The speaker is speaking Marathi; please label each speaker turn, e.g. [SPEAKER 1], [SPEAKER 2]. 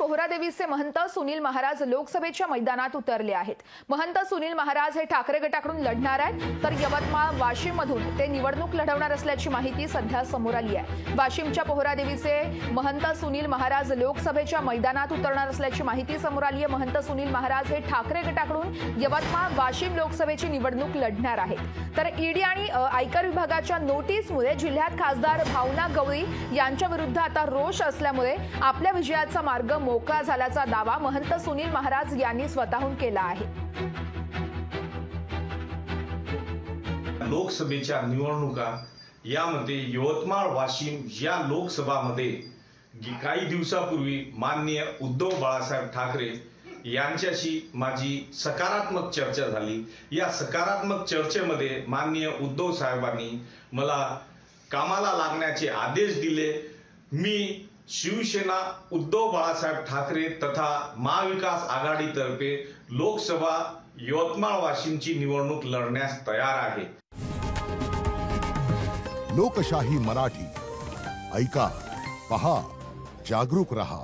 [SPEAKER 1] पोहरादेवीचे महंत सुनील महाराज लोकसभेच्या मैदानात उतरले आहेत। महंत सुनील महाराज हे ठाकरे गटाकडून लढणार आहेत, तर यवतमाळ वाशिम मधून ते निवडणूक लढवणार असल्याची माहिती सध्या समोर आली आहे। वाशिमच्या पोहरादेवीचे महंत सुनील महाराज लोकसभेच्या मैदानात उतरणार असल्याची माहिती समोर आली आहे। महंत सुनील महाराज हे ठाकरे गटाकडून यवतमाळ वाशिम लोकसभेची निवडणूक लढणार आहेत। तर ईडी आणि आयकर विभागाच्या नोटीसमुळे जिल्ह्यात खासदार भावना गवळी यांच्या विरुद्ध आता रोष असल्यामुळे आपल्या विजयाचा मार्ग मोकळा झाल्याचा दावा महंत सुनील महाराज यांनी स्वतःहून केला आहे।
[SPEAKER 2] लोकसभेच्या निवडणुका यामध्ये यवतमाळ वाशिम या लोकसभामध्ये काही दिवसापूर्वी माननीय उद्धव बाळासाहेब ठाकरे यांच्याशी माझी सकारात्मक चर्चा झाली। या सकारात्मक चर्चेमध्ये माननीय उद्धव साहेबांनी मला कामाला लागण्याचे आदेश दिले। मी शिवसेना उद्धव बाळासाहेब ठाकरे तथा महाविकास आघाडीतर्फे लोकसभा यवतमाळ वाशिमची निवडणूक लढण्यास तयार आहे।
[SPEAKER 3] लोकशाही मराठी ऐका, पहा, जागरूक रहा।